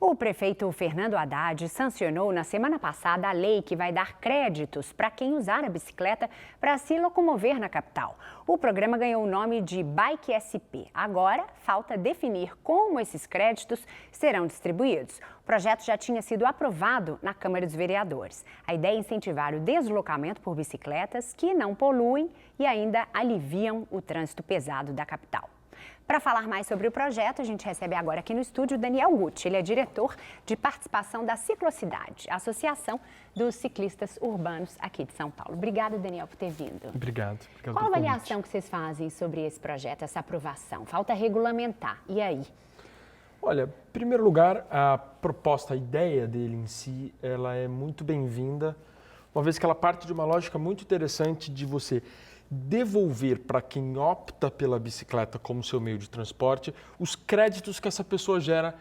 O prefeito Fernando Haddad sancionou na semana passada a lei que vai dar créditos para quem usar a bicicleta para se locomover na capital. O programa ganhou o nome de Bike SP. Agora, falta definir como esses créditos serão distribuídos. O projeto já tinha sido aprovado na Câmara dos Vereadores. A ideia é incentivar o deslocamento por bicicletas que não poluem e ainda aliviam o trânsito pesado da capital. Para falar mais sobre o projeto, a gente recebe agora aqui no estúdio o Daniel Gucci. Ele é diretor de participação da Ciclocidade, Associação dos Ciclistas Urbanos aqui de São Paulo. Obrigada, Daniel, por ter vindo. Obrigado. Qual a avaliação que vocês fazem sobre esse projeto, essa aprovação? Falta regulamentar. E aí? Olha, em primeiro lugar, a proposta, a ideia dele em si, ela é muito bem-vinda, uma vez que ela parte de uma lógica muito interessante de você devolver para quem opta pela bicicleta como seu meio de transporte os créditos que essa pessoa gera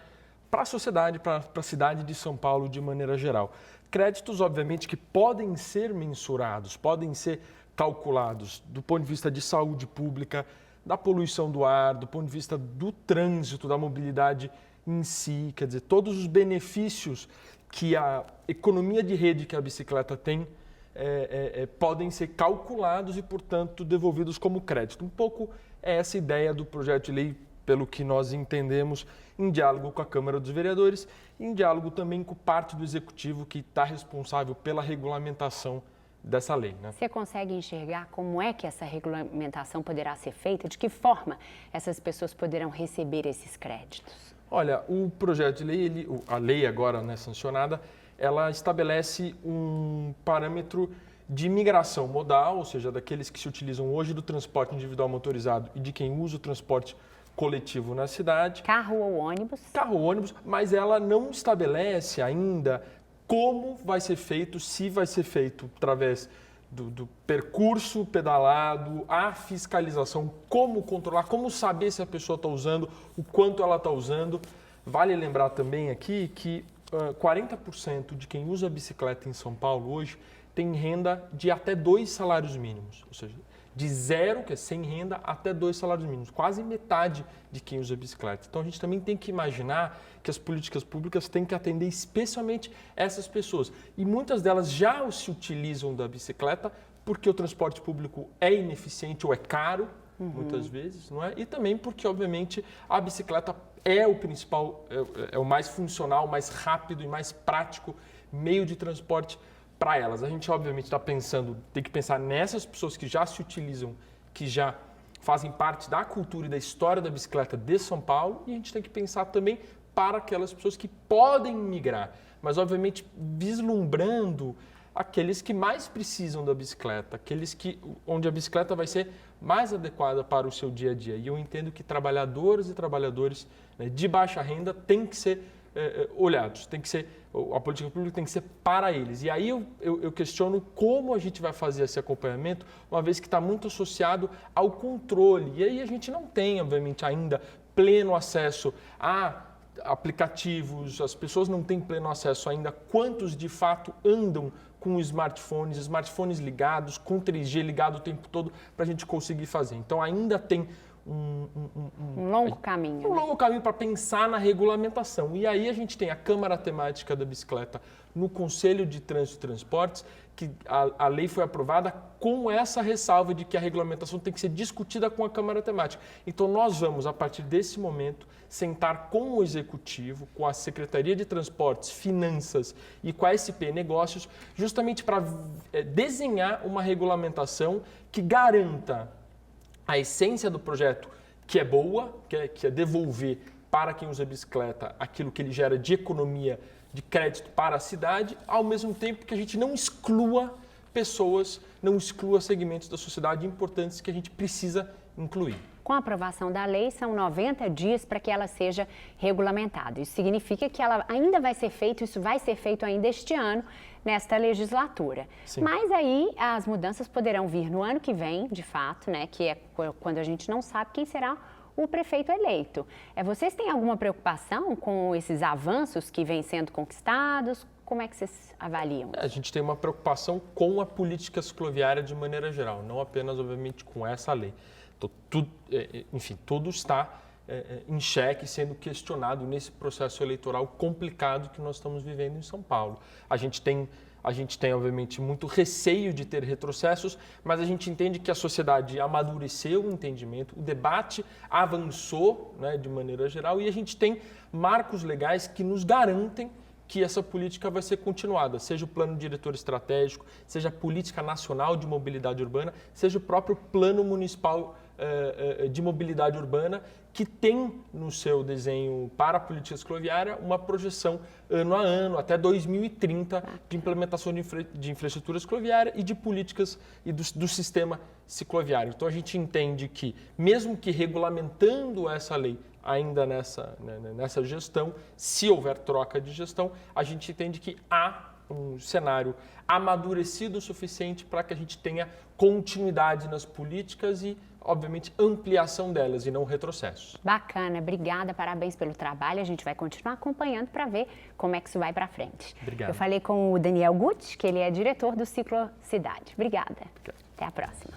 para a sociedade, para a cidade de São Paulo de maneira geral. Créditos, obviamente, que podem ser mensurados, podem ser calculados do ponto de vista de saúde pública, da poluição do ar, do ponto de vista do trânsito, da mobilidade em si, quer dizer, todos os benefícios que a economia de rede que a bicicleta tem podem ser calculados e, portanto, devolvidos como crédito. Um pouco é essa ideia do projeto de lei, pelo que nós entendemos, em diálogo com a Câmara dos Vereadores, em diálogo também com parte do Executivo que está responsável pela regulamentação dessa lei, né? Você consegue enxergar como é que essa regulamentação poderá ser feita? De que forma essas pessoas poderão receber esses créditos? Olha, o projeto de lei, a lei agora, né, sancionada, ela estabelece um parâmetro de migração modal, ou seja, daqueles que se utilizam hoje do transporte individual motorizado e de quem usa o transporte coletivo na cidade. Carro ou ônibus? Carro ou ônibus, mas ela não estabelece ainda como vai ser feito, se vai ser feito através do percurso pedalado, a fiscalização, como controlar, como saber se a pessoa está usando, o quanto ela está usando. Vale lembrar também aqui que 40% de quem usa a bicicleta em São Paulo hoje tem renda de até 2 salários mínimos, ou seja, de zero, que é sem renda, até 2 salários mínimos, quase metade de quem usa a bicicleta. Então a gente também tem que imaginar que as políticas públicas têm que atender especialmente essas pessoas. E muitas delas já se utilizam da bicicleta porque o transporte público é ineficiente ou é caro, muitas vezes, não é? E também porque, obviamente, a bicicleta é o principal, é o mais funcional, mais rápido e mais prático meio de transporte para elas. A gente, obviamente, está pensando, tem que pensar nessas pessoas que já se utilizam, que já fazem parte da cultura e da história da bicicleta de São Paulo, e a gente tem que pensar também para aquelas pessoas que podem migrar, mas, obviamente, vislumbrando aqueles que mais precisam da bicicleta, onde a bicicleta vai ser mais adequada para o seu dia a dia. E eu entendo que trabalhadoras e trabalhadores, né, de baixa renda têm que ser olhados, a política pública tem que ser para eles. E aí eu questiono como a gente vai fazer esse acompanhamento, uma vez que está muito associado ao controle. E aí a gente não tem, obviamente, ainda pleno acesso a aplicativos, as pessoas não têm pleno acesso ainda a quantos de fato andam com smartphones ligados, com 3G ligado o tempo todo para a gente conseguir fazer. Então ainda tem um longo caminho. Um longo caminho para pensar na regulamentação. E aí a gente tem a Câmara Temática da Bicicleta no Conselho de Trânsito e Transportes, que a lei foi aprovada com essa ressalva de que a regulamentação tem que ser discutida com a Câmara Temática. Então nós vamos, a partir desse momento, sentar com o Executivo, com a Secretaria de Transportes, Finanças e com a SP Negócios, justamente para desenhar uma regulamentação que garanta a essência do projeto, que é boa, que é devolver para quem usa a bicicleta aquilo que ele gera de economia, de crédito para a cidade, ao mesmo tempo que a gente não exclua pessoas, não exclua segmentos da sociedade importantes que a gente precisa incluir. Com a aprovação da lei, são 90 dias para que ela seja regulamentada. Isso significa que ela ainda vai ser feito, isso vai ser feito ainda este ano, nesta legislatura. Sim. Mas aí as mudanças poderão vir no ano que vem, de fato, né, que é quando a gente não sabe quem será o prefeito eleito. Vocês têm alguma preocupação com esses avanços que vêm sendo conquistados? Como é que vocês avaliam? A gente tem uma preocupação com a política cicloviária de maneira geral, não apenas, obviamente, com essa lei. Então, tudo está em xeque, sendo questionado nesse processo eleitoral complicado que nós estamos vivendo em São Paulo. A gente tem, obviamente, muito receio de ter retrocessos, mas a gente entende que a sociedade amadureceu o entendimento, o debate avançou, né, de maneira geral, e a gente tem marcos legais que nos garantem que essa política vai ser continuada, seja o plano diretor estratégico, seja a política nacional de mobilidade urbana, seja o próprio plano municipal de mobilidade urbana, que tem no seu desenho para a política cicloviária uma projeção ano a ano, até 2030, de implementação de infraestrutura cicloviária e de políticas e do sistema cicloviário. Então a gente entende que, mesmo que regulamentando essa lei ainda nessa gestão, se houver troca de gestão, a gente entende que há um cenário amadurecido o suficiente para que a gente tenha continuidade nas políticas e, obviamente, ampliação delas e não retrocessos. Bacana, obrigada, parabéns pelo trabalho. A gente vai continuar acompanhando para ver como é que isso vai para frente. Obrigado. Eu falei com o Daniel Gucci, que ele é diretor do Ciclo Cidade. Obrigada. Até a próxima.